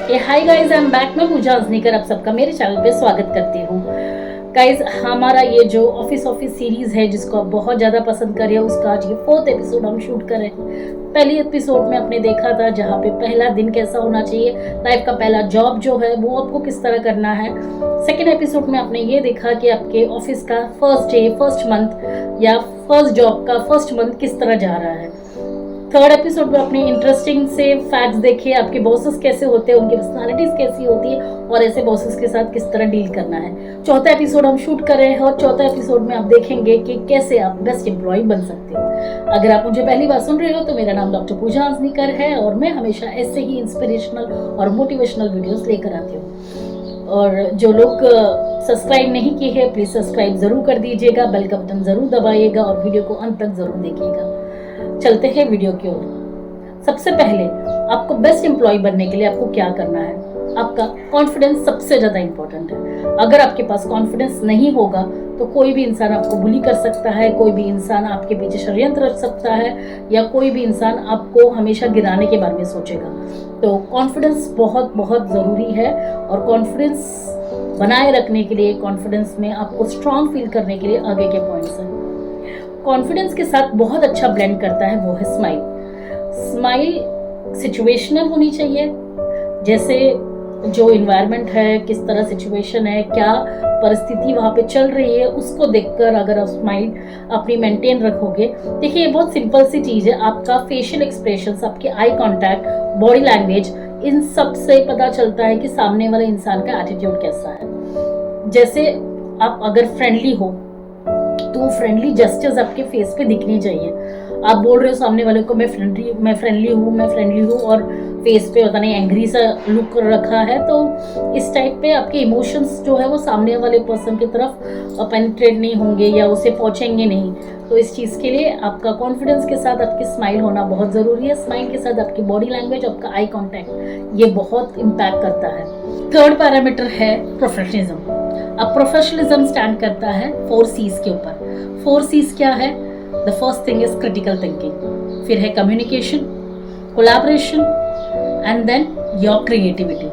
Hi guys, I am back. मैं पूजा अजनीकर आप सबका मेरे चैनल पे स्वागत करती हूँ। गाइस, हमारा ये जो ऑफिस सीरीज है जिसको आप बहुत ज़्यादा पसंद कर रहे हो, उसका आज ये 4th एपिसोड हम शूट कर रहे हैं। पहली एपिसोड में आपने देखा था जहाँ पे पहला दिन कैसा होना चाहिए, लाइफ का पहला जॉब जो है वो आपको किस तरह करना है। सेकेंड एपिसोड में आपने ये देखा कि आपके ऑफिस का फर्स्ट डे, फर्स्ट मंथ या फर्स्ट जॉब का फर्स्ट मंथ किस तरह जा रहा है। थर्ड एपिसोड में अपने इंटरेस्टिंग से फैक्ट्स देखे, आपके बॉसेस कैसे होते हैं, उनकी पर्सनालिटीज कैसी होती है और ऐसे बॉसेस के साथ किस तरह डील करना है। चौथा एपिसोड हम शूट कर रहे हैं और चौथा एपिसोड में आप देखेंगे कि कैसे आप बेस्ट एम्प्लॉय बन सकते हो। अगर आप मुझे पहली बार सुन रहे हो तो मेरा नाम डॉक्टर पूजा अजनीकर है और मैं हमेशा ऐसे ही इंस्पिरेशनल और मोटिवेशनल वीडियोस लेकर आती हूँ। और जो लोग सब्सक्राइब नहीं किए हैं प्लीज सब्सक्राइब जरूर कर दीजिएगा, बेल का बटन जरूर दबाइएगा और वीडियो को अंत तक जरूर देखिएगा। चलते हैं वीडियो की ओर। सबसे पहले आपको बेस्ट एम्प्लॉय बनने के लिए आपको क्या करना है, आपका कॉन्फिडेंस सबसे ज्यादा इंपॉर्टेंट है। अगर आपके पास कॉन्फिडेंस नहीं होगा तो कोई भी इंसान आपको बुली कर सकता है, कोई भी इंसान आपके पीछे षड्यंत्र रच सकता है या कोई भी इंसान आपको हमेशा गिराने के बारे में सोचेगा। तो कॉन्फिडेंस बहुत बहुत जरूरी है और कॉन्फिडेंस बनाए रखने के लिए, कॉन्फिडेंस में आपको स्ट्रांग फील करने के लिए आगे के पॉइंट्स हैं। कॉन्फिडेंस के साथ बहुत अच्छा ब्लेंड करता है वो है स्माइल। स्माइल सिचुएशनल होनी चाहिए, जैसे जो इन्वायरमेंट है, किस तरह सिचुएशन है, क्या परिस्थिति वहाँ पे चल रही है, उसको देखकर अगर आप स्माइल अपनी मेंटेन रखोगे। देखिए, ये बहुत सिंपल सी चीज़ है। आपका फेशियल एक्सप्रेशंस, आपके आई कांटेक्ट, बॉडी लैंग्वेज, इन सब से पता चलता है कि सामने वाले इंसान का एटीट्यूड कैसा है। जैसे आप अगर फ्रेंडली हो तो फ्रेंडली जेस्चर्स आपके फेस पे दिखनी चाहिए। आप बोल रहे हो सामने वाले को मैं फ्रेंडली हूँ और फेस पे पता नहीं एंग्री सा लुक रखा है, तो इस टाइप पे आपके इमोशंस जो है वो सामने वाले पर्सन की तरफ पेनिट्रेट नहीं होंगे या उसे पहुंचेंगे नहीं। तो इस चीज़ के लिए आपका कॉन्फिडेंस के साथ आपकी स्माइल होना बहुत ज़रूरी है। स्माइल के साथ आपकी बॉडी लैंग्वेज, आपका आई कॉन्टैक्ट, ये बहुत इम्पैक्ट करता है। थर्ड पैरामीटर है प्रोफेशनलिज्म। अब प्रोफेशनलिज्म स्टैंड करता है 4 C's के ऊपर। 4 C's क्या है? The first thing is critical thinking, फिर है communication, collaboration and then your creativity.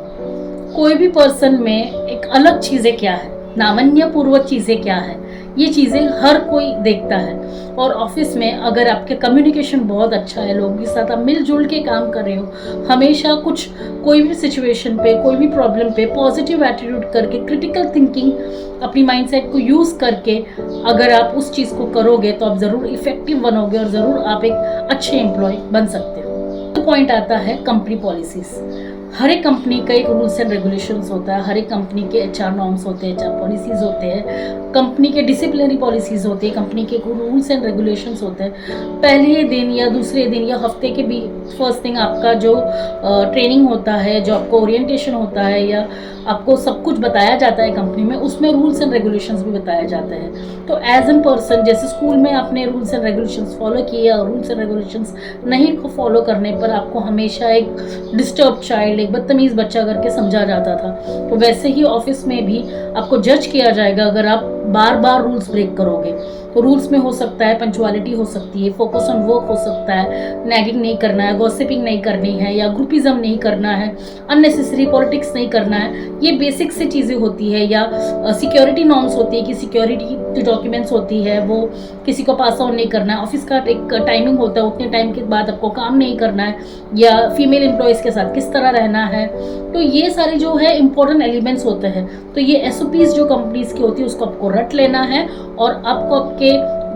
कोई भी पर्सन में एक अलग चीज़ें क्या है, नामन्यपूर्वक चीज़ें क्या है, ये चीज़ें हर कोई देखता है। और ऑफिस में अगर आपके कम्युनिकेशन बहुत अच्छा है, लोगों के साथ आप मिलजुल के काम कर रहे हो, हमेशा कोई भी सिचुएशन पे, कोई भी प्रॉब्लम पे पॉजिटिव एटीट्यूड करके, क्रिटिकल थिंकिंग, अपनी माइंडसेट को यूज़ करके अगर आप उस चीज़ को करोगे तो आप ज़रूर इफेक्टिव बनोगे और ज़रूर आप एक अच्छे एम्प्लॉय बन सकते हो। तो पॉइंट आता है कंपनी पॉलिसीज़। हर एक कंपनी का एक रूल्स एंड रेगुलेशंस होता है, हर एक कंपनी के HR नॉर्म्स होते हैं, HR पॉलिसीज़ होते हैं, कंपनी के डिसिप्लिनरी पॉलिसीज़ होती है, कंपनी के रूल्स एंड रेगुलेशंस होते हैं। पहले दिन या दूसरे दिन या हफ्ते के भी फर्स्ट थिंग आपका जो ट्रेनिंग होता है, जो आपको ओरिएंटेशन होता है या आपको सब कुछ बताया जाता है कंपनी में, उसमें रूल्स एंड रेगुलेशंस भी बताया जाता है। तो एज एन पर्सन, जैसे स्कूल में आपने रूल्स एंड रेगुलेशंस फॉलो किए और रूल्स एंड रेगुलेशंस नहीं को फॉलो करने पर आपको हमेशा एक डिस्टर्ब चाइल्ड, एक बदतमीज बच्चा करके समझा जाता था, तो वैसे ही ऑफिस में भी आपको जज किया जाएगा अगर आप बार बार रूल्स ब्रेक करोगे। तो रूल्स में हो सकता है पंक्चुअलिटी हो सकती है, फोकस ऑन वर्क हो सकता है, नैगिंग नहीं करना है, गॉसिपिंग नहीं करनी है या ग्रुपिज्म नहीं करना है, अननेसेसरी पॉलिटिक्स नहीं करना है। ये बेसिक से चीज़ें होती है। या सिक्योरिटी नॉर्म्स होती है कि सिक्योरिटी जो डॉक्यूमेंट्स होती है वो किसी को पास ऑन नहीं करना है, ऑफिस का एक टाइमिंग होता है, उतने टाइम के बाद आपको काम नहीं करना है, या फीमेल एम्प्लॉयज़ के साथ किस तरह रहना है। तो ये सारे जो है इंपॉर्टेंट एलिमेंट्स होते हैं। तो ये SOPs जो कंपनीज की होती है उसको आपको रट लेना है और आपको आपके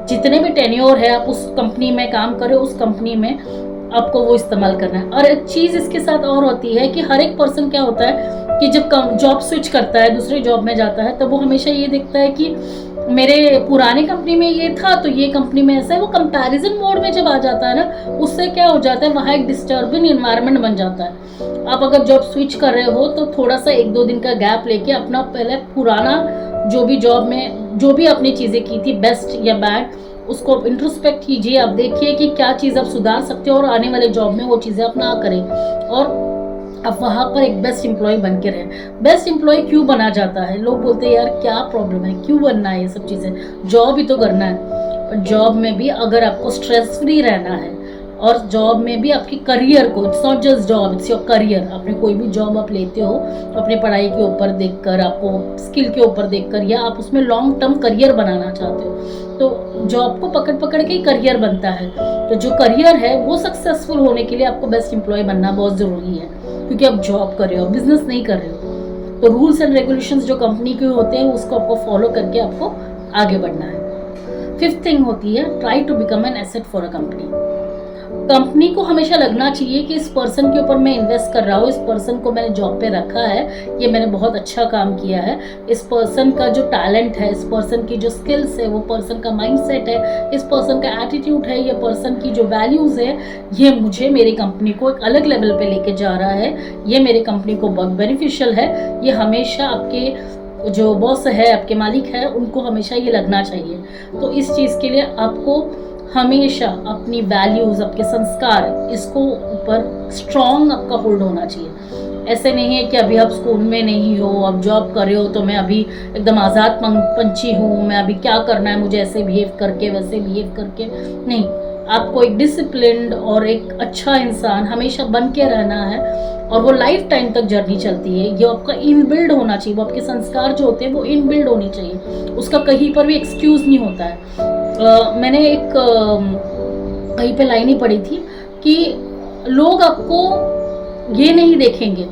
जितने भी टेन्योर है आप उस कंपनी में काम करें, उस कंपनी में आपको वो इस्तेमाल करना है। और एक चीज़ इसके साथ और होती है कि हर एक पर्सन क्या होता है कि जब जॉब स्विच करता है, दूसरे जॉब में जाता है, तो वो हमेशा ये देखता है कि मेरे पुराने कंपनी में ये था तो ये कंपनी में ऐसा है। वो कंपैरिजन मोड में जब आ जाता है ना, उससे क्या हो जाता है, वहाँ एक डिस्टर्बिंग इन्वायरमेंट बन जाता है। आप अगर जॉब स्विच कर रहे हो तो थोड़ा सा 1-2 दिन का गैप लेके अपना पहले पुराना जो भी जॉब में जो भी अपनी चीज़ें की थी, बेस्ट या बैड, उसको इंट्रोस्पेक्ट कीजिए। आप देखिए कि क्या चीज़ आप सुधार सकते हो और आने वाले जॉब में वो चीज़ें आप ना करें और आप वहाँ पर एक बेस्ट एम्प्लॉय बन के रहें। बेस्ट एम्प्लॉय क्यों बना जाता है? लोग बोलते हैं यार क्या प्रॉब्लम है, क्यों बनना है ये सब चीज़ें, जॉब ही तो करना है। जॉब में भी अगर आपको स्ट्रेस फ्री रहना है, और जॉब में भी आपकी करियर को, it's not just job, it's your career. आपने कोई भी जॉब आप लेते हो तो अपने पढ़ाई के ऊपर देखकर, आपको स्किल के ऊपर देखकर, या आप उसमें लॉन्ग टर्म करियर बनाना चाहते हो, तो जॉब को पकड़ पकड़ के ही करियर बनता है। तो जो करियर है वो सक्सेसफुल होने के लिए आपको बेस्ट एम्प्लॉय बनना बहुत ज़रूरी है, क्योंकि आप जॉब कर रहे हो, बिजनेस नहीं कर रहे हो। तो रूल्स एंड रेगुलेशंस जो कंपनी के होते हैं उसको आपको फॉलो करके आपको आगे बढ़ना है। फिफ्थ थिंग होती है, try to become an asset for a company. Company को हमेशा लगना चाहिए कि इस पर्सन के ऊपर मैं इन्वेस्ट कर रहा हूँ, इस पर्सन को मैंने जॉब पे रखा है, ये मैंने बहुत अच्छा काम किया है, इस पर्सन का जो टैलेंट है, इस पर्सन की जो स्किल्स है, वो पर्सन का माइंडसेट है, इस पर्सन का एटीट्यूड है, ये पर्सन की जो वैल्यूज़ है, ये मुझे मेरी कंपनी को एक अलग लेवल पे लेके जा रहा है, ये मेरी कंपनी को बहुत बेनिफिशियल है। ये हमेशा आपके जो बॉस है, आपके मालिक है, उनको हमेशा ये लगना चाहिए। तो इस चीज़ के लिए आपको हमेशा अपनी वैल्यूज़, आपके संस्कार, इसको ऊपर स्ट्रॉन्ग आपका होल्ड होना चाहिए। ऐसे नहीं है कि अभी आप स्कूल में नहीं हो, आप जॉब कर रहे हो तो मैं अभी एकदम आज़ाद पंछी हूँ, मैं अभी क्या करना है मुझे ऐसे बिहेव करके, वैसे बिहेव करके। नहीं, आपको एक डिसिप्लिन्ड और एक अच्छा इंसान हमेशा बन के रहना है, और वो लाइफ टाइम तक जर्नी चलती है। ये आपका इनबिल्ड होना चाहिए, वो आपके संस्कार जो होते हैं वो इनबिल्ड होनी चाहिए, उसका कहीं पर भी एक्सक्यूज़ नहीं होता है। मैंने एक कहीं पे लाइन ही पढ़ी थी कि लोग आपको ये नहीं देखेंगे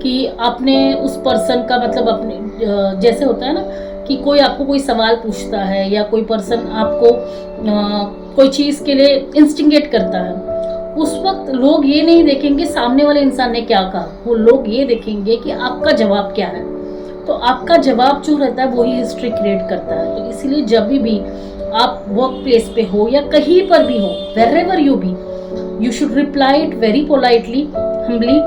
कि आपने उस पर्सन का, मतलब अपने जैसे होता है ना कि कोई आपको कोई सवाल पूछता है या कोई पर्सन आपको कोई चीज़ के लिए इंस्टिगेट करता है, उस वक्त लोग ये नहीं देखेंगे सामने वाले इंसान ने क्या कहा, वो लोग ये देखेंगे कि आपका जवाब क्या है। तो आपका जवाब जो रहता है वही हिस्ट्री क्रिएट करता है। तो इसीलिए जब भी आप वर्क प्लेस पे हो या कहीं पर भी हो, wherever you be, you should reply it very politely, humbly।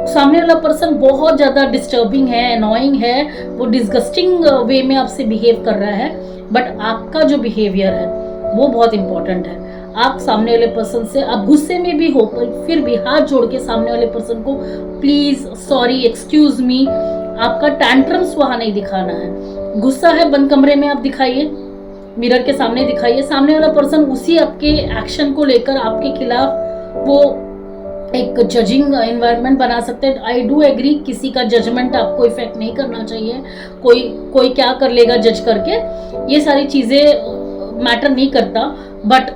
सामने वाला पर्सन बहुत ज़्यादा डिस्टर्बिंग है, अनोइंग है, वो डिस्गस्टिंग वे में आपसे बिहेव कर रहा है, बट आपका जो बिहेवियर है वो बहुत इंपॉर्टेंट है। आप सामने वाले पर्सन से, आप गुस्से में भी हो पर फिर भी हाथ जोड़ के सामने वाले पर्सन को प्लीज़, सॉरी, एक्सक्यूज़ मी, आपका टैंट्रम्स वहाँ नहीं दिखाना है। गुस्सा है बंद कमरे में आप दिखाइए, मिरर के सामने दिखाइए, सामने वाला पर्सन उसी आपके एक्शन को लेकर आपके खिलाफ वो एक जजिंग एनवायरनमेंट बना सकते हैं। आई डू एग्री, किसी का जजमेंट आपको इफेक्ट नहीं करना चाहिए, कोई क्या कर लेगा जज करके, ये सारी चीज़ें मैटर नहीं करता, बट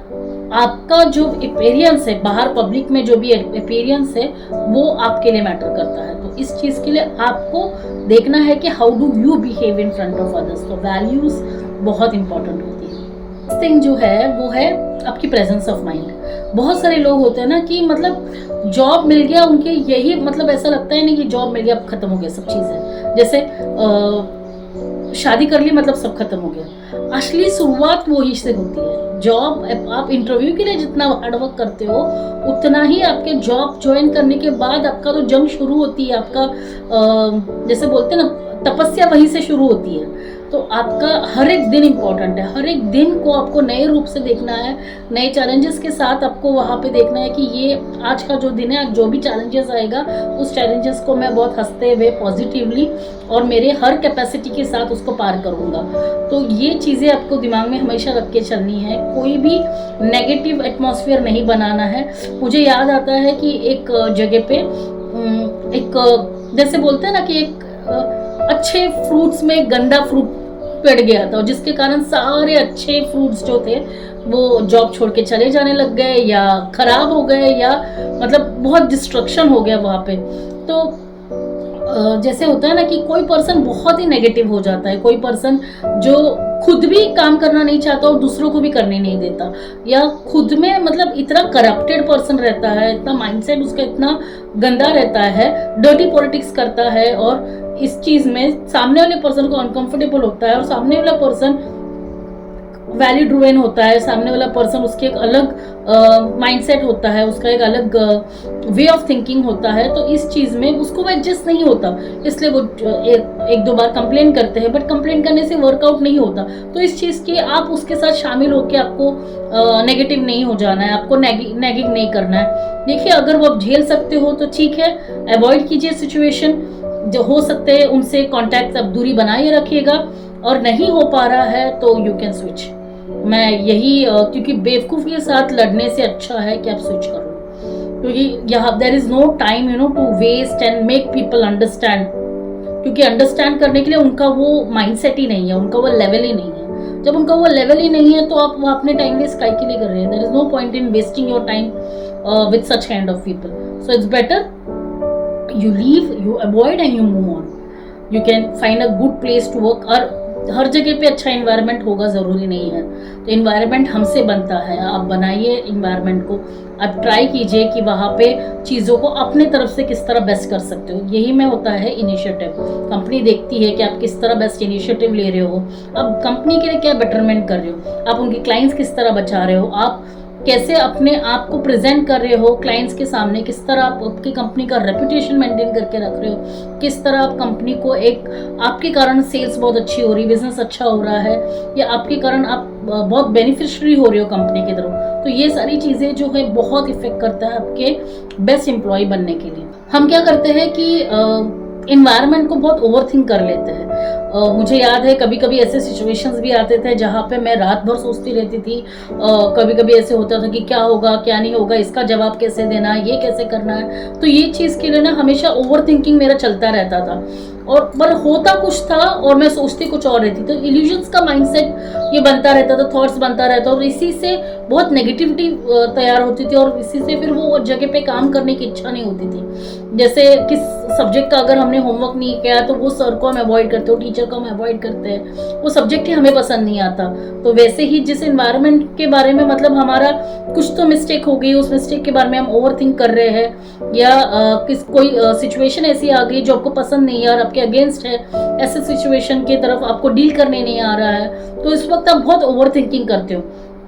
आपका जो अपीयरेंस है बाहर पब्लिक में, जो भी अपीयरेंस है वो आपके लिए मैटर करता है। तो इस चीज़ के लिए आपको देखना है कि how do you behave in front of others. तो वैल्यूज़ बहुत इंपॉर्टेंट होती है। थिंग जो है वो है आपकी प्रेजेंस ऑफ माइंड। बहुत सारे लोग होते हैं ना कि मतलब जॉब मिल गया, उनके यही मतलब ऐसा लगता है ना कि जॉब मिल गया अब खत्म हो गया सब चीज़ें, जैसे शादी कर ली मतलब सब खत्म हो गया। असली शुरुआत वही से होती है। जॉब, आप इंटरव्यू के लिए जितना हार्डवर्क करते हो उतना ही आपके जॉब ज्वाइन करने के बाद आपका तो जंग शुरू होती है। आपका जैसे बोलते हैं ना, तपस्या वहीं से शुरू होती है। तो आपका हर एक दिन इम्पॉर्टेंट है, हर एक दिन को आपको नए रूप से देखना है, नए चैलेंजेस के साथ आपको वहाँ पे देखना है कि ये आज का जो दिन है, जो भी चैलेंजेस आएगा उस चैलेंजेस को मैं बहुत हंसते हुए पॉजिटिवली और मेरे हर कैपेसिटी के साथ उसको पार करूँगा। तो ये चीज़ें आपको दिमाग में हमेशा रख के चलनी है, कोई भी नेगेटिव एटमॉस्फेयर नहीं बनाना है। मुझे याद आता है कि एक जगह पे एक जैसे बोलते हैं ना कि एक अच्छे फ्रूट्स में गंदा फ्रूट पड़ गया था, जिसके कारण सारे अच्छे फ्रूट्स जो थे वो जॉब छोड़ के चले जाने लग गए या खराब हो गए, या मतलब बहुत डिस्ट्रक्शन हो गया वहाँ पे। तो जैसे होता है ना कि कोई पर्सन बहुत ही नेगेटिव हो जाता है, कोई पर्सन जो खुद भी काम करना नहीं चाहता और दूसरों को भी करने नहीं देता, या खुद में मतलब इतना करप्टेड पर्सन रहता है, इतना माइंडसेट उसका इतना गंदा रहता है, डर्टी पॉलिटिक्स करता है, और इस चीज़ में सामने वाले पर्सन को अनकंफर्टेबल होता है, और सामने वाला पर्सन वैल्यू ड्रिवन होता है, सामने वाला पर्सन उसके एक अलग माइंडसेट होता है, उसका एक अलग वे ऑफ थिंकिंग होता है। तो इस चीज़ में उसको वो एडजस्ट नहीं होता, इसलिए वो एक दो बार कंप्लेन करते हैं, बट कंप्लेन करने से वर्कआउट नहीं होता। तो इस चीज़ की आप उसके साथ शामिल होकर आपको नेगेटिव नहीं हो जाना है, आपको नेगिंग नहीं करना है। देखिए, अगर वो आप झेल सकते हो तो ठीक है, अवॉइड कीजिए सिचुएशन, जो हो सकते हैं उनसे कांटेक्ट, अब दूरी बनाए रखिएगा, और नहीं हो पा रहा है तो यू कैन स्विच। मैं यही क्योंकि बेवकूफ़ के साथ लड़ने से अच्छा है कि आप स्विच कर लो, क्योंकि यहाँ there is no time to waste and make people understand, क्योंकि अंडरस्टैंड करने के लिए उनका वो माइंडसेट ही नहीं है, उनका वो लेवल ही नहीं है। जब उनका वो लेवल ही नहीं है तो आप वो अपने टाइम वेस्ट काहे के लिए कर रहे हैं? There is no point in wasting your time with such kind of people. So it's better you leave, you avoid and you move on. You can find a good place to work। और हर जगह पे अच्छा environment होगा ज़रूरी नहीं है, तो environment हमसे बनता है। आप बनाइए इन्वायरमेंट को, आप ट्राई कीजिए कि वहाँ पे चीज़ों को अपने तरफ से किस तरह बेस्ट कर सकते हो। यही में होता है इनिशिएटिव। कंपनी देखती है कि आप किस तरह बेस्ट इनिशिएटिव ले रहे हो, आप कंपनी के लिए क्या बेटरमेंट कर रहे हो, आप उनकी क्लाइंट्स किस तरह बचा रहे हो, आप कैसे अपने आप को प्रेजेंट कर रहे हो क्लाइंट्स के सामने, किस तरह आप आपकी कंपनी का रेपुटेशन मेंटेन करके रख रहे हो, किस तरह आप कंपनी को एक आपके कारण सेल्स बहुत अच्छी हो रही, बिजनेस अच्छा हो रहा है, या आपके कारण आप बहुत बेनिफिशियरी हो रहे हो कंपनी की तरफ। तो ये सारी चीज़ें जो है बहुत इफेक्ट करता है आपके बेस्ट एम्प्लॉय बनने के लिए। हम क्या करते हैं कि इन्वायरमेंट को बहुत ओवरथिंक कर लेते हैं। मुझे याद है कभी कभी ऐसे सिचुएशंस भी आते थे जहाँ पे मैं रात भर सोचती रहती थी। कभी कभी ऐसे होता था कि क्या होगा क्या नहीं होगा, इसका जवाब कैसे देना है, ये कैसे करना है। तो ये चीज़ के लिए ना हमेशा ओवरथिंकिंग मेरा चलता रहता था, और पर होता कुछ था और मैं सोचती कुछ और रहती। तो इल्यूजन्स का माइंडसेट ये बनता रहता था, थॉट्स बनता रहता, और इसी से बहुत नेगेटिविटी तैयार होती थी, और इसी से फिर वो जगह पे काम करने की इच्छा नहीं होती थी। जैसे किस सब्जेक्ट का अगर हमने होमवर्क नहीं किया तो वो सर को हम अवॉइड करते हो, टीचर को हम अवॉइड करते हैं, वो सब्जेक्ट ही हमें पसंद नहीं आता। तो वैसे ही जिस एनवायरनमेंट के बारे में मतलब हमारा कुछ तो मिस्टेक हो गई, उस मिस्टेक के बारे में हम ओवर थिंक कर रहे हैं, या कोई सिचुएशन ऐसी आ गई जो आपको पसंद नहीं है और आपके अगेंस्ट है, ऐसे सिचुएशन की तरफ आपको डील करने नहीं आ रहा है, तो इस वक्त आप बहुत ओवर थिंकिंग करते हो।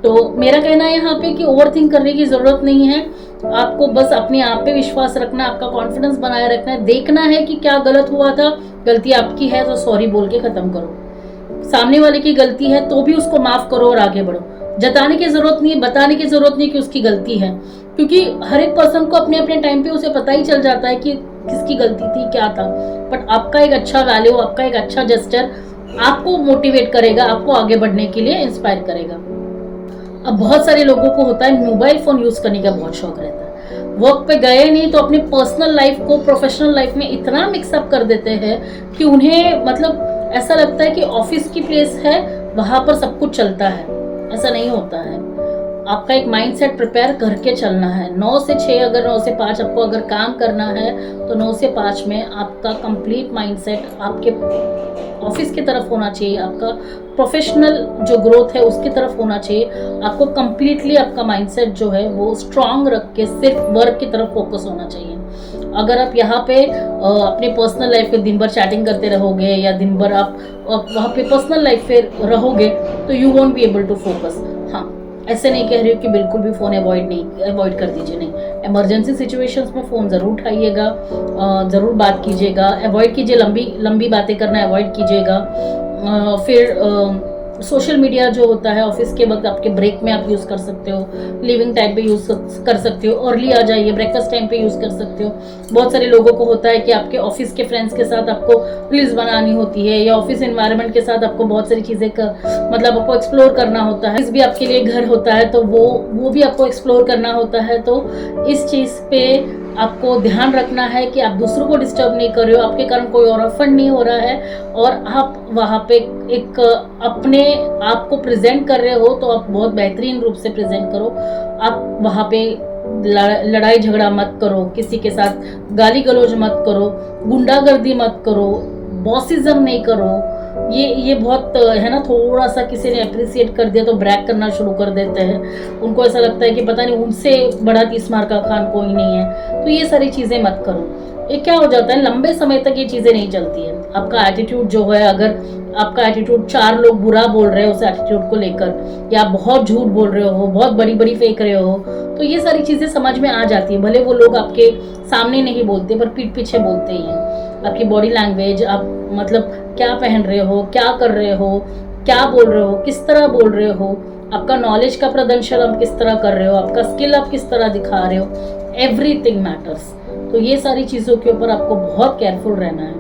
तो मेरा कहना है यहाँ पे कि ओवर थिंक करने की ज़रूरत नहीं है, आपको बस अपने आप पे विश्वास रखना है, आपका कॉन्फिडेंस बनाए रखना है, देखना है कि क्या गलत हुआ था, गलती आपकी है तो सॉरी बोल के ख़त्म करो। सामने वाले की गलती है तो भी उसको माफ़ करो और आगे बढ़ो। जताने की ज़रूरत नहीं है, बताने की ज़रूरत नहीं कि उसकी गलती है, क्योंकि हर एक पर्सन को अपने अपने टाइम पे उसे पता ही चल जाता है कि किसकी गलती थी, क्या था। बट आपका एक अच्छा वैल्यू, आपका एक अच्छा जेस्चर आपको मोटिवेट करेगा, आपको आगे बढ़ने के लिए इंस्पायर करेगा। अब बहुत सारे लोगों को होता है मोबाइल फ़ोन यूज़ करने का बहुत शौक रहता है, वर्क पे गए नहीं तो अपनी पर्सनल लाइफ को प्रोफेशनल लाइफ में इतना मिक्सअप कर देते हैं कि उन्हें मतलब ऐसा लगता है कि ऑफिस की प्लेस है, वहाँ पर सब कुछ चलता है। ऐसा नहीं होता है। आपका एक माइंडसेट प्रिपेयर करके चलना है। 9 से 6 अगर 9 से 5 आपको अगर काम करना है तो 9 से 5 में आपका कंप्लीट माइंडसेट आपके ऑफिस की तरफ होना चाहिए, आपका प्रोफेशनल जो ग्रोथ है उसकी तरफ होना चाहिए। आपको कंप्लीटली आपका माइंडसेट जो है वो स्ट्रांग रख के सिर्फ वर्क की तरफ फोकस होना चाहिए। अगर आप यहाँ पे अपने पर्सनल लाइफ में दिन भर चैटिंग करते रहोगे या दिन भर आप वहाँ पे पर्सनल लाइफ पे रहोगे तो you won't be able to focus. हाँ, ऐसे नहीं कह रही हूँ कि बिल्कुल भी फ़ोन अवॉइड कर दीजिए, नहीं। इमरजेंसी सिचुएशंस में फ़ोन ज़रूर उठाइएगा, ज़रूर बात कीजिएगा, अवॉइड कीजिए लंबी बातें करना अवॉइड कीजिएगा। फिर सोशल मीडिया जो होता है ऑफिस के वक्त आपके ब्रेक में आप यूज़ कर सकते हो, लिविंग टाइम पे यूज़ कर सकते हो, अर्ली आ जाइए, ब्रेकफास्ट टाइम पे यूज़ कर सकते हो। बहुत सारे लोगों को होता है कि आपके ऑफिस के फ्रेंड्स के साथ आपको रील्स बनानी होती है, या ऑफिस एनवायरनमेंट के साथ आपको बहुत सारी चीज़ें मतलब आपको एक्सप्लोर करना होता है। इस भी आपके लिए घर होता है तो वो भी आपको एक्सप्लोर करना होता है। तो इस चीज़ पे आपको ध्यान रखना है कि आप दूसरों को डिस्टर्ब नहीं कर रहे हो, आपके कारण कोई और ऑफेंड नहीं हो रहा है, और आप वहाँ पे एक अपने आप को प्रेजेंट कर रहे हो तो आप बहुत बेहतरीन रूप से प्रेजेंट करो। आप वहाँ पे लड़ाई झगड़ा मत करो, किसी के साथ गाली गलौज मत करो, गुंडागर्दी मत करो, बॉसिज्म नहीं करो। ये बहुत है ना, थोड़ा सा किसी ने अप्रिसिएट कर दिया तो ब्रैग करना शुरू कर देते हैं। उनको ऐसा लगता है कि पता नहीं उनसे बड़ा 30 मार का खान कोई नहीं है। तो ये सारी चीज़ें मत करो। ये क्या हो जाता है, लंबे समय तक ये चीज़ें नहीं चलती है। आपका एटीट्यूड जो है, अगर आपका एटीट्यूड 4 लोग बुरा बोल रहे हो उस एटीट्यूड को लेकर, या आप बहुत झूठ बोल रहे हो, बहुत बड़ी फेंक रहे हो, तो ये सारी चीज़ें समझ में आ जाती है। भले वो लोग आपके सामने नहीं बोलते पर पीठ पीछे बोलते ही हैं। आपकी बॉडी लैंग्वेज, आप मतलब क्या पहन रहे हो, क्या कर रहे हो, क्या बोल रहे हो, किस तरह बोल रहे हो, आपका नॉलेज का प्रदर्शन आप किस तरह कर रहे हो, आपका स्किल आप किस तरह दिखा रहे हो, एवरीथिंग मैटर्स। तो ये सारी चीज़ों के ऊपर आपको बहुत केयरफुल रहना है।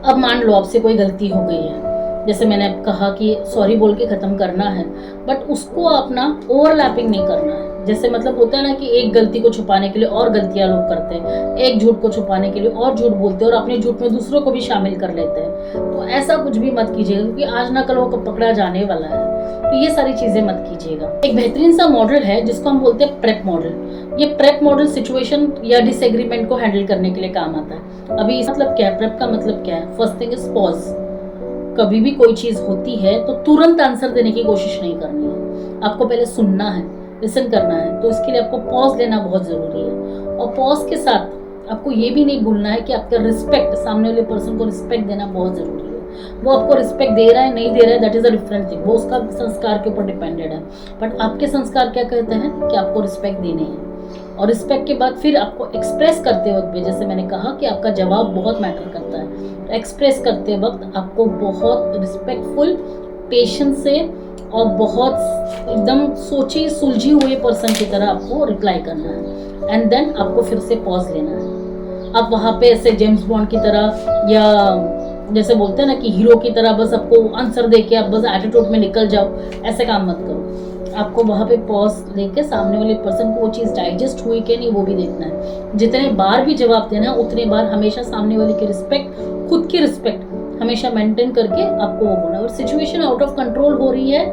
अब मान लो आपसे कोई गलती हो गई है, जैसे मैंने कहा कि सॉरी बोल के ख़त्म करना है, बट उसको अपना ओवरलैपिंग नहीं करना है। जैसे मतलब होता है ना कि एक गलती को छुपाने के लिए और गलतियां लोग करते हैं, एक झूठ को छुपाने के लिए और झूठ बोलते हैं और अपने झूठ में दूसरों को भी शामिल कर लेते हैं। तो ऐसा कुछ भी मत कीजिएगा, क्योंकि आज ना कल वो पकड़ा जाने वाला है। तो ये सारी चीजें मत कीजिएगा। एक बेहतरीन सा मॉडल है जिसको हम बोलते हैं प्रेप मॉडल। ये प्रेप मॉडल सिचुएशन या डिसएग्रीमेंट को हैंडल करने के लिए काम आता है। अभी मतलब क्या है, प्रेप का मतलब क्या है? First thing is pause. कभी भी कोई चीज होती है तो तुरंत आंसर देने की कोशिश नहीं करनी है, आपको पहले सुनना है, लिसन करना है। तो इसके लिए आपको पॉज लेना बहुत जरूरी है। और पॉज के साथ आपको ये भी नहीं भूलना है कि आपका रिस्पेक्ट, सामने वाले पर्सन को रिस्पेक्ट देना बहुत जरूरी है। वो आपको रिस्पेक्ट दे रहा है नहीं दे रहा है, that is a different thing, वो उसका संस्कार के ऊपर डिपेंडेड है। बट आपके संस्कार क्या कहते हैं कि आपको रिस्पेक्ट देनी है। और रिस्पेक्ट के बाद फिर आपको एक्सप्रेस करते वक्त भी, जैसे मैंने कहा कि आपका जवाब बहुत मैटर करता है, तो एक्सप्रेस करते वक्त आपको बहुत रिस्पेक्टफुल, पेशेंस से और बहुत एकदम सोची सुलझी हुए पर्सन की तरह आपको रिप्लाई करना है। एंड देन आपको फिर से पॉज लेना है। आप वहाँ पे ऐसे जेम्स बॉन्ड की तरह या जैसे बोलते हैं ना कि हीरो की तरह बस आपको आंसर दे के आप बस एटीट्यूड में निकल जाओ, ऐसे काम मत करो। आपको वहाँ पे पॉज लेके सामने वाले पर्सन को वो चीज़ डाइजेस्ट हुई कि नहीं वो भी देखना है। जितने बार भी जवाब देना है उतने बार हमेशा सामने वाले की रिस्पेक्ट, खुद की रिस्पेक्ट हमेशा मेंटेन करके आपको वो बोलना है। और सिचुएशन आउट ऑफ कंट्रोल हो रही है,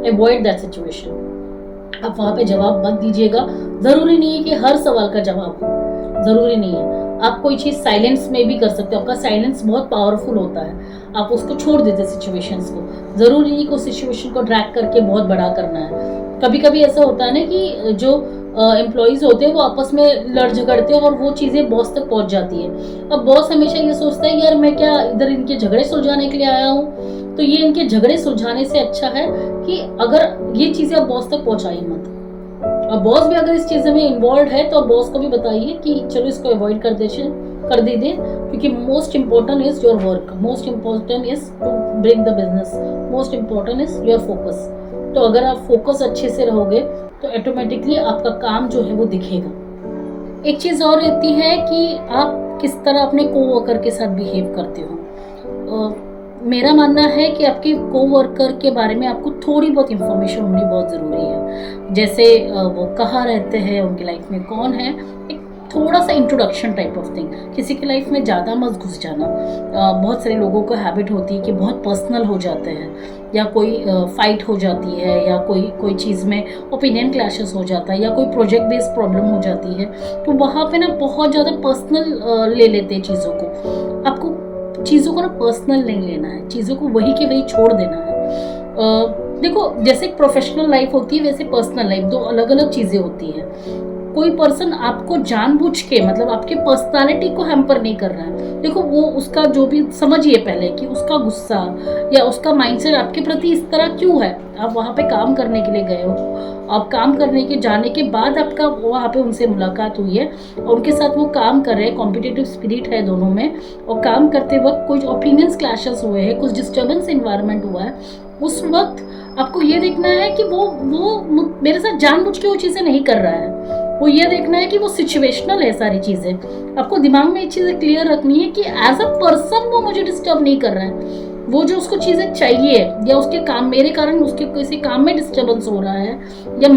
अवॉइड दैट सिचुएशन। आप वहाँ पे जवाब मत दीजिएगा। जरूरी नहीं है कि हर सवाल का जवाब हो, जरूरी नहीं है। आप कोई चीज़ साइलेंस में भी कर सकते हो, आपका साइलेंस बहुत पावरफुल होता है। आप उसको छोड़ देते सिचुएशंस को, जरूरी नहीं कि उस सिचुएशन को ड्रैग करके बहुत बड़ा करना है। कभी कभी ऐसा होता है ना कि जो एम्प्लॉयज़ होते हैं वो आपस में लड़ झगड़ते हैं और वो चीज़ें बॉस तक पहुंच जाती है। अब बॉस हमेशा ये सोचता है यार मैं क्या इधर इनके झगड़े सुलझाने के लिए आया हूँ, तो ये इनके झगड़े सुलझाने से अच्छा है कि अगर ये चीज़ें आप बॉस तक पहुँचाई मत। और बॉस भी अगर इस चीज़ में इन्वॉल्व है तो बॉस को भी बताइए कि चलो इसको अवॉइड कर दीजिए, क्योंकि most important is your work, most important is to bring the business, most important is your focus. तो अगर आप फोकस अच्छे से रहोगे तो ऑटोमेटिकली आपका काम जो है वो दिखेगा। एक चीज़ और रहती है कि आप किस तरह अपने कोवर्कर के साथ बिहेव करते हो। मेरा मानना है कि आपके कोवर्कर के बारे में आपको थोड़ी बहुत इंफॉर्मेशन होनी बहुत ज़रूरी है। जैसे वो कहाँ रहते हैं, उनकी लाइफ में कौन है, एक थोड़ा सा इंट्रोडक्शन टाइप ऑफ थिंग। किसी की लाइफ में ज़्यादा मत घुस जाना। बहुत सारे लोगों को हैबिट होती है कि बहुत पर्सनल हो जाते हैं, या कोई फाइट हो जाती है, या कोई चीज़ में ओपिनियन क्लैशेस हो जाता है, या कोई प्रोजेक्ट बेस्ड प्रॉब्लम हो जाती है, तो वहाँ पे ना बहुत ज़्यादा पर्सनल ले लेते हैं चीज़ों को। आपको चीज़ों को ना पर्सनल नहीं लेना है, चीज़ों को वही के वही छोड़ देना है। देखो जैसे एक प्रोफेशनल लाइफ होती है वैसे पर्सनल लाइफ, दो अलग अलग चीज़ें होती हैं। कोई पर्सन आपको जानबूझ के मतलब आपके पर्सनालिटी को हैम्पर नहीं कर रहा है। देखो वो उसका जो भी समझिए पहले कि उसका गुस्सा या उसका माइंडसेट आपके प्रति इस तरह क्यों है। आप वहाँ पे काम करने के लिए गए हो, आप काम करने के जाने के बाद आपका वहाँ पे उनसे मुलाकात हुई है और उनके साथ वो काम कर रहे हैं, कॉम्पिटिटिव स्पिरिट है दोनों में, और काम करते वक्त कुछ ओपिनियंस क्लैशेस हुए हैं, कुछ डिस्टर्बेंस इन्वायरमेंट हुआ है, उस वक्त आपको ये देखना है कि वो मेरे साथ जानबूझ के वो चीज़ें नहीं कर रहा है। वो ये देखना है कि वो सिचुएशनल है सारी चीज़ें। आपको दिमाग में ये चीज़ें क्लियर रखनी है कि एज अ पर्सन वो मुझे डिस्टर्ब नहीं कर रहा है। वो जो उसको चीज़ें चाहिए या उसके काम मेरे कारण उसके किसी काम में डिस्टर्बेंस हो रहा है या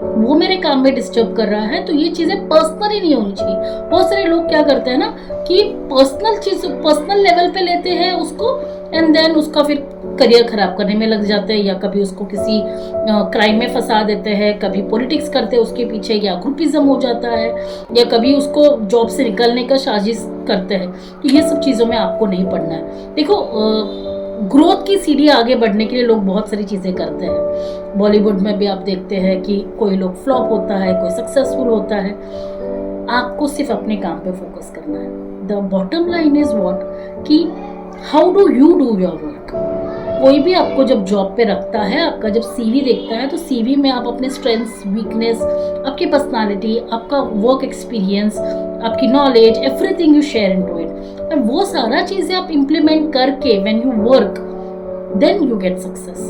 वो मेरे काम में डिस्टर्ब कर रहा है, तो ये चीज़ें पर्सनली नहीं होनी चाहिए। बहुत सारे लोग क्या करते हैं ना कि पर्सनल लेवल पे लेते हैं उसको, एंड देन उसका फिर करियर खराब करने में लग जाते हैं, या कभी उसको किसी क्राइम में फंसा देते हैं, कभी पॉलिटिक्स करते हैं उसके पीछे, या ग्रुपिज्म हो जाता है, या कभी उसको जॉब से निकलने का साजिश करते हैं। तो ये सब चीज़ों में आपको नहीं पड़ना है। देखो ग्रोथ की सीढ़ी आगे बढ़ने के लिए लोग बहुत सारी चीज़ें करते हैं। बॉलीवुड में भी आप देखते हैं कि कोई लोग फ्लॉप होता है, कोई सक्सेसफुल होता है। आपको सिर्फ अपने काम पे फोकस करना है। The bottom line is what कि how do you do your work. कोई भी आपको जब जॉब पे रखता है, आपका जब सीवी देखता है, तो सीवी में आप अपने स्ट्रेंथ्स, वीकनेस, आपकी पर्सनालिटी, आपका वर्क एक्सपीरियंस, आपकी knowledge, everything you share into it, और वो सारा चीज़ें आप इम्प्लीमेंट करके when you work then you get success.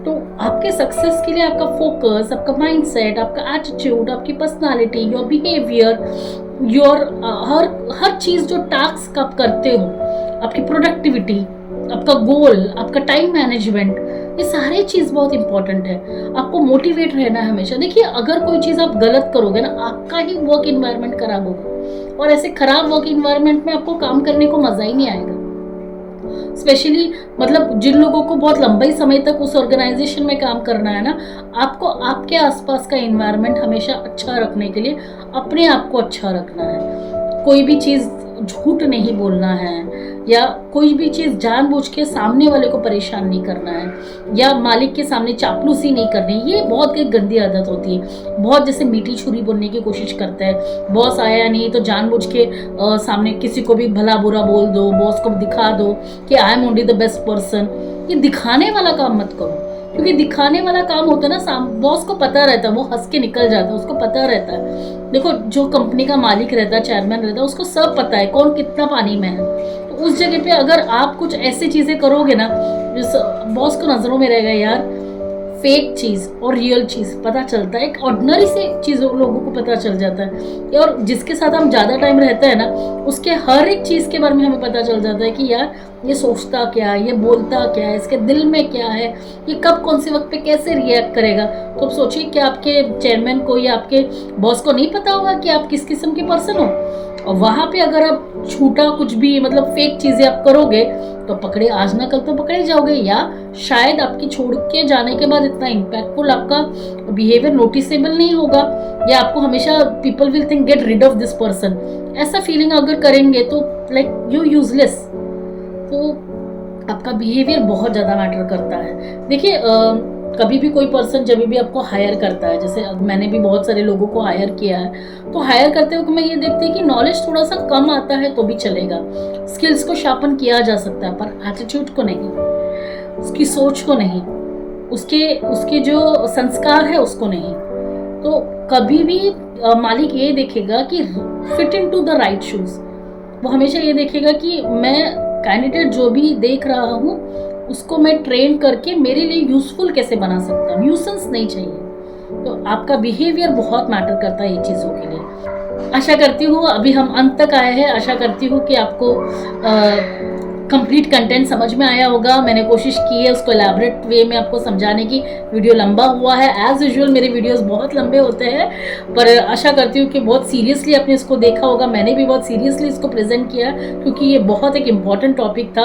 तो आपके सक्सेस के लिए आपका फोकस, आपका माइंडसेट, आपका एटीट्यूड, आपकी पर्सनालिटी, योर बिहेवियर, योर हर चीज़ जो टास्क आप करते हो, आपकी प्रोडक्टिविटी, आपका गोल, आपका टाइम मैनेजमेंट, ये सारी चीज़ बहुत इंपॉर्टेंट है। आपको मोटिवेट रहना है हमेशा। देखिए, अगर कोई चीज़ आप गलत करोगे ना, आपका ही वर्क इन्वायरमेंट खराब होगा, और ऐसे खराब वर्क इन्वायरमेंट में आपको काम करने को मज़ा ही नहीं आएगा। स्पेशली मतलब जिन लोगों को बहुत लंबे समय तक उस ऑर्गेनाइजेशन में काम करना है ना, आपको आपके आसपास का एनवायरनमेंट हमेशा अच्छा रखने के लिए अपने आप को अच्छा रखना है। कोई भी चीज़ झूठ नहीं बोलना है, या कोई भी चीज़ जानबूझ के सामने वाले को परेशान नहीं करना है, या मालिक के सामने चापलूसी नहीं करनी। ये बहुत एक गंदी आदत होती है। बहुत जैसे मीठी छुरी बोलने की कोशिश करता है, बॉस आया नहीं तो जानबूझ के सामने किसी को भी भला बुरा बोल दो, बॉस को दिखा दो कि I am only the best person. ये दिखाने वाला काम मत करो, क्योंकि दिखाने वाला काम होता है ना, बॉस को पता रहता है, वो हंस के निकल जाता है, उसको पता रहता है। देखो, जो कंपनी का मालिक रहता है, चेयरमैन रहता है, उसको सब पता है कौन कितना पानी में है। तो उस जगह पे अगर आप कुछ ऐसी चीजें करोगे ना, जिस बॉस को नजरों में रहेगा यार, फेक चीज और रियल चीज पता चलता है। एक ऑर्डिनरी से चीजों लोगों को पता चल जाता है, और जिसके साथ हम ज्यादा टाइम रहते हैं ना, उसके हर एक चीज के बारे में हमें पता चल जाता है कि यार ये सोचता क्या है, ये बोलता क्या है, इसके दिल में क्या है, ये कब कौन से वक्त पे कैसे रिएक्ट करेगा। तो अब सोचिए कि आपके चेयरमैन को या आपके बॉस को नहीं पता होगा कि आप किस किस्म के पर्सन हो, और वहां पे अगर आप छूटा कुछ भी मतलब फेक चीजें आप करोगे तो पकड़े, आज ना कल तो पकड़े जाओगे, या शायद आपकी छोड़ के जाने के बाद इतना इम्पैक्टफुल आपका बिहेवियर नोटिसेबल नहीं होगा, या आपको हमेशा people will think get rid of this person, ऐसा फीलिंग अगर करेंगे तो लाइक यू यूजलेस। तो आपका बिहेवियर बहुत ज़्यादा मैटर करता है। देखिए, कभी भी कोई पर्सन जब भी आपको हायर करता है, जैसे मैंने भी बहुत सारे लोगों को हायर किया है, तो हायर करते हुए मैं ये देखती हूँ कि नॉलेज थोड़ा सा कम आता है तो भी चलेगा, स्किल्स को शार्पन किया जा सकता है, पर एटीट्यूड को नहीं, उसकी सोच को नहीं, उसके जो संस्कार है उसको नहीं। तो कभी भी मालिक ये देखेगा कि fit into the right shoes. वो हमेशा ये देखेगा कि मैं कैंडिडेट जो भी देख रहा हूँ उसको मैं ट्रेन करके मेरे लिए यूजफुल कैसे बना सकता हूँ, न्यूसेंस नहीं चाहिए। तो आपका बिहेवियर बहुत मैटर करता है ये चीज़ों के लिए। आशा करती हूँ अभी हम अंत तक आए हैं, आशा करती हूँ कि आपको कंप्लीट कंटेंट समझ में आया होगा। मैंने कोशिश की है उसको एलैबोरेट वे में आपको समझाने की। वीडियो लंबा हुआ है, एज यूजुअल मेरे वीडियोस बहुत लंबे होते हैं, पर आशा करती हूँ कि बहुत सीरियसली आपने इसको देखा होगा। मैंने भी बहुत सीरियसली इसको प्रेजेंट किया क्योंकि ये बहुत एक इम्पॉर्टेंट टॉपिक था।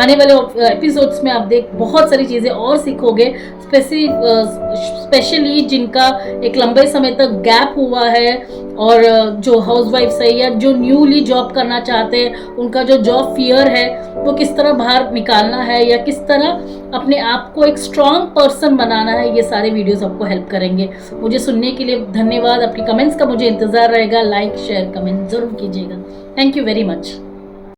आने वाले एपिसोड्स में आप बहुत सारी चीज़ें और सीखोगे, स्पेशली जिनका एक लंबे समय तक गैप हुआ है, और जो हाउसवाइफ्स है या जो न्यूली जॉब करना चाहते हैं, उनका जो जॉब फियर है वो किस तरह बाहर निकालना है, या किस तरह अपने आप को एक स्ट्रॉन्ग पर्सन बनाना है, ये सारे वीडियोस आपको हेल्प करेंगे। मुझे सुनने के लिए धन्यवाद। आपकी कमेंट्स का मुझे इंतजार रहेगा। लाइक शेयर कमेंट जरूर कीजिएगा। Thank you very much.